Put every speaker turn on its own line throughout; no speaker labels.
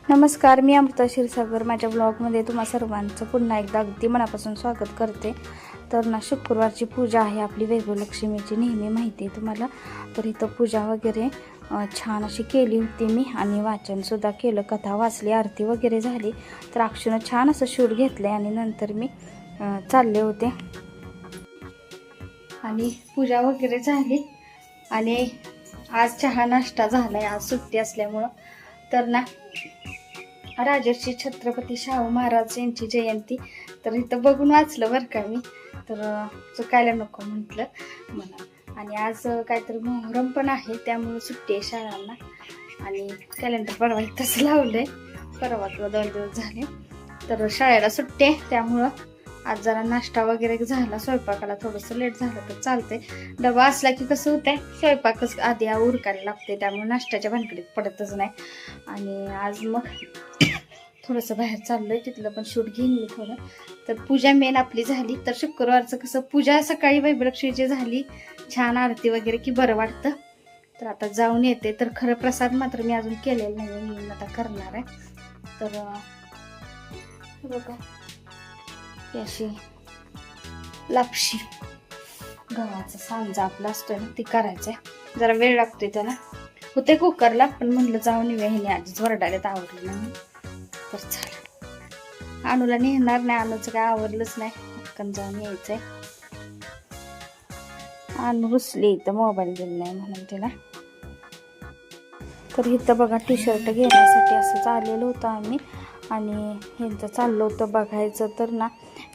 नमस्कार, मी अमृता क्षीरसागर माझ्या ब्लॉगमध्ये तुम्हा सर्वांचं पुन्हा एकदा अगदी मनापासून स्वागत करते. तर ना, शुक्रवारची पूजा आहे आपली वैभवलक्ष्मीची, नेहमी माहिती आहे तुम्हाला. तर इथं पूजा वगैरे छान अशी केली होती मी आणि वाचनसुद्धा केलं, कथा वाचली, आरती वगैरे झाली. तर अक्षूनं छान असं शूट घेतलं आहे आणि नंतर मी चालले होते आणि पूजा वगैरे झाली. आणि आज चहा नाश्ता झाला आहे, आज सुट्टी असल्यामुळं. तर ना, राजर्षी छत्रपती शाहू महाराज यांची जयंती, तर इथं बघून वाचलं बरं का मी, तर चुकायला नको म्हटलं मला. आणि आज काहीतरी मोहरम पण आहे, त्यामुळं सुट्टी आहे शाळांना. आणि कॅलेंडर परवा तसं लावलंय, परवा किंवा 2 दिवस झाले. तर शाळेला सुट्टी आहे, त्यामुळं आज जरा नाश्ता वगैरे झाला. स्वयंपाकाला थोडंसं लेट झालं तर चालतंय, डबा असला की कसं होतंय, स्वयंपाकच आधी उरकायला लागते, त्यामुळे नाश्त्याच्या भानगडीत पडतच नाही. आणि आज मग थोडंसं बाहेर चाललोय, तिथलं पण शूट घेईन मी थोडं. तर पूजा मेन आपली झाली. तर शुक्रवारचं कसं पूजा सकाळी वैभवलक्ष्मीची झाली, छान आरती वगैरे की बरं वाटतं. तर आता जाऊन येते. तर खरं प्रसाद मात्र मी अजून केलेलं नाही, मी आता करणार आहे. तर बघा, अशी लापशी गव्हाचा सांजा आपला असतोय ना, ती करायचंय. जरा वेळ लागतोय त्याला, होते कुकरला, पण म्हणलं जाऊन येऊया, ह्याने आधीच वरडायला आवडलं नाही. तर चला, अनुला नेणार नाही, अनुचं काय आवरलंच नाही, पटकन जाऊन यायचंय. अनु रुसली, इथं मोबाईल दिला नाही म्हणून तिला. तर इथं बघा, टी शर्ट घेण्यासाठी असंच आलेलो होतो आम्ही आणि ह्यांचं चाललं होतं बघायचं. तर ना,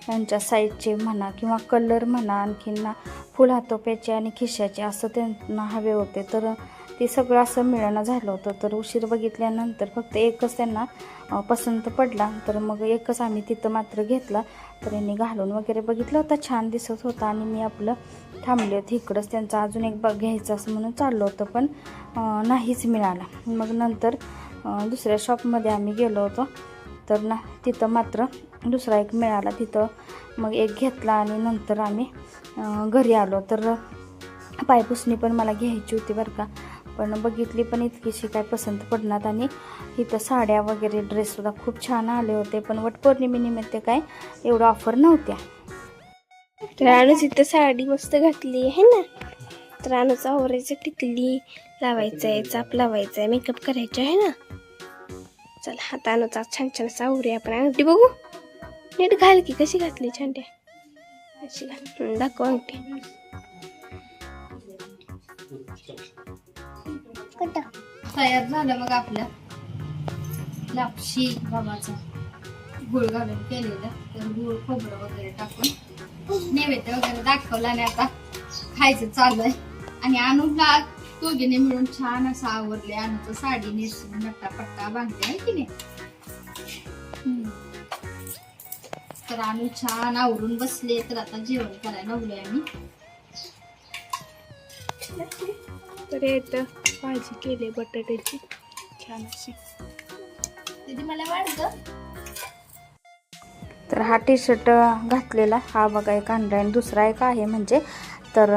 त्यांच्या साईजचे म्हणा किंवा कलर म्हणा, आणखीन ना फुल हातोप्याचे आणि खिशाचे असं त्यांना हवे होते. तर ते सगळं असं मिळणं झालं होतं. तर उशीर बघितल्यानंतर फक्त एकच त्यांना पसंत पडला, तर मग एकच आम्ही तिथं मात्र घेतला. तर यांनी घालून वगैरे बघितलं होतं, छान दिसत होता आणि मी आपलं थांबले होते इकडंच. त्यांचं अजून एक घ्यायचं असं म्हणून चाललं होतं, पण नाहीच मिळाला. मग नंतर दुसऱ्या शॉपमध्ये आम्ही गेलो होतो, तर ना तिथं मात्र दुसरा एक मिळाला. तिथं मग एक घेतला आणि नंतर आम्ही घरी आलो. तर पायपुसणी पण मला घ्यायची होती बरं का, पण बघितली पण इतकीशी काय पसंत पडणार. आणि इथं साड्या वगैरे ड्रेससुद्धा खूप छान आले होते, पण वटपौर्णिमेनिमित्त काय एवढं ऑफर नव्हत्या.
तर अनुच इथं साडी मस्त घातली आहे ना. तर अनुचं आवरायचं, टिकली लावायचं आहे, चाप लावायचं आहे, मेकअप करायचं आहे ना. चल, हात अनुचा छान छान असं आवरूया आपण. अंगठी बघू, नीट घाल की, कशी घातली छान, अशी घाल, दाखव अंगठी.
तयार झालं मग आपल्या लापशी गव्हाचा गुळ घालून केलेलं. तर गुळ खोबरं वगैरे टाकून नैवेद्य वगैरे दाखवला आणि आता खायचं चालू आहे. आणि अनुला दोघीने मिळून छान असं आवरले. अनुचं साडी नेसून नट्टापट्टा बांधले आहे की नाही. तर अनु छान आवरून बसले. तर आता जेवण करायला लागलोय आम्ही.
तर इथं भाजी केली बटाट्याची छान अशी.
दीदी मला वाटतं. तर हा टी शर्ट घातलेला हा बघा एक आणला आणि दुसरा एक आहे म्हणजे. तर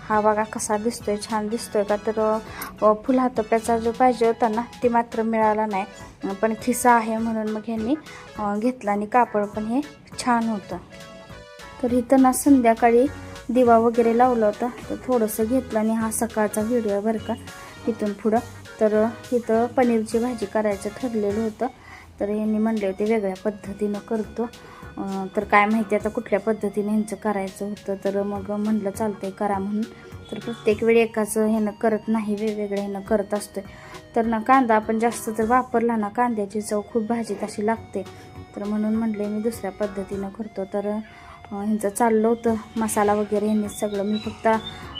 हा बघा कसा दिसतोय, छान दिसतोय का. तर फुल हातोप्याचा जो पाहिजे होता ना, ते मात्र मिळाला नाही, पण खिसा आहे म्हणून मग ह्यांनी घेतला. आणि कापड पण हे छान होतं. तर इथं ना संध्याकाळी दिवा वगैरे लावला होता, तर थोडंसं घेतलं. आणि हा सकाळचा व्हिडिओ आहे बरं का इथून पुढं. तर इथं पनीरची भाजी करायचं ठरलेलं होतं. तर यांनी म्हणले होते वेगळ्या पद्धतीनं करतो, तर काय माहिती आता कुठल्या पद्धतीने ह्यांचं करायचं होतं. तर मग म्हणलं चालतंय करा म्हणून. तर प्रत्येक वेळी एकाच ह्यानं करत नाही, वेगवेगळ्या ह्यानं करत असतोय. तर ना कांदा आपण जास्त जर वापरला ना, कांद्याची चव खूप भाजीत अशी लागते. तर म्हणून म्हणले मी दुसऱ्या पद्धतीनं करतो. तर ह्यांचं चाललं होतं मसाला वगैरे, ह्यांनी सगळं. मी फक्त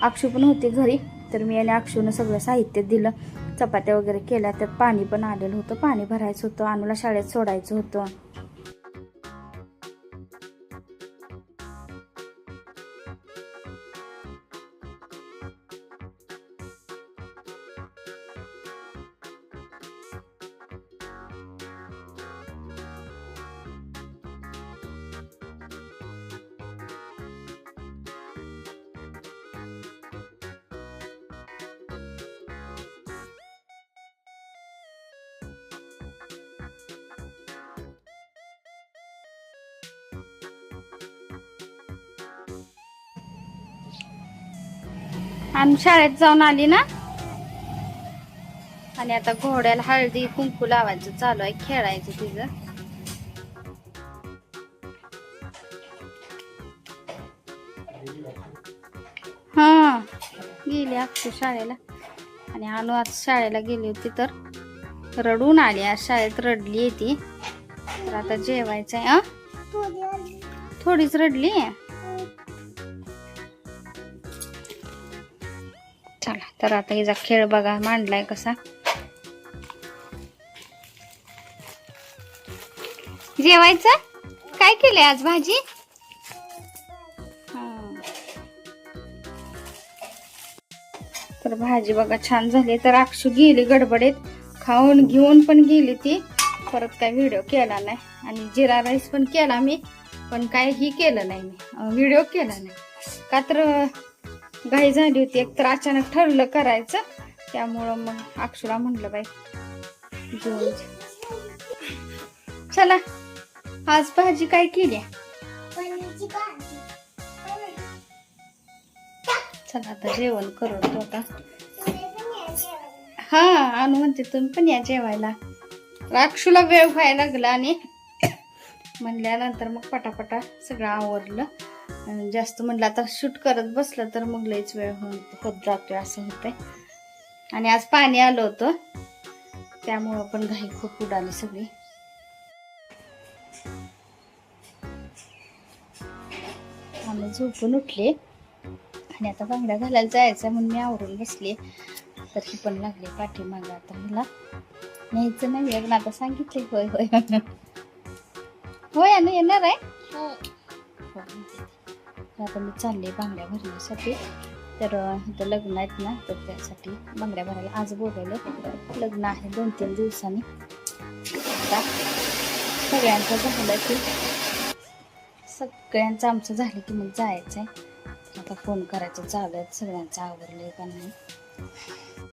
अक्षू पण होती घरी, तर मी आणि अक्षूनं सगळं साहित्य दिलं. चपात्या वगैरे केल्या, त्यात पाणी पण आलेलं होतं, पाणी भरायचं होतं, अनुला शाळेत सोडायचं होतं. आम्ही शाळेत जाऊन आली ना, आणि आता घोड्याला हळदी कुंकू लावायचं चालू आहे, खेळायचं तिचं. हा गेली अक्षू शाळेला, आणि अनु आज शाळेला गेली होती तर रडून आली. आज शाळेत रडली आहे ती. तर आता जेवायचंय. थोडीच रडली. चला तर आता हिचा खेळ बघा मांडलाय कसा. जेवायचं काय केलंय आज भाजी? तर भाजी बघा छान झाली. तर अक्षू गेली गडबडीत, खाऊन घेऊन पण गेली ती. परत काय व्हिडिओ केला नाही. आणि जिरा राईस पण केला मी, पण काय ही केलं नाही मी, व्हिडिओ केला नाही का तर घाई झाली होती. एक तर अचानक ठरलं करायचं, त्यामुळं मग अक्षूला म्हणलं बाई जेवण. चला आज भाजी काय केली? चला आता जेवण करू आता. हा अनु म्हणते तुम्ही पण या जेवायला. अक्षूला वेळ व्हायला लागला आणि म्हणल्यानंतर मग पटापटा सगळं आवरलं. जास्त म्हणलं आता शूट करत बसलं तर मग लईच वेळ होत जातोय असं होतंय. आणि आज पाणी आलं होतं त्यामुळं पण घाई खूप उडाली सगळी. आम्ही झोपून उठले आणि आता बांगड्या घालायला जायचं म्हणून मी आवरून बसले. तर ही पण लागली पाठीमागं. आता मला न्यायचं नाही आहे, आता सांगितले होय होय होय आणि येणार आहे. आता मी चालले बांगड्या भरण्यासाठी. तर इथं लग्न आहेत ना, तर त्यासाठी बांगड्या भरायला आज बोलवलं. लग्न आहे 2-3 दिवसांनी. आता सगळ्यांचं झालं की सगळ्यांचं आमचं झालं की मग जायचं आहे. आता फोन करायचं चालू आहे, सगळ्यांचं आवरलंय का नाही.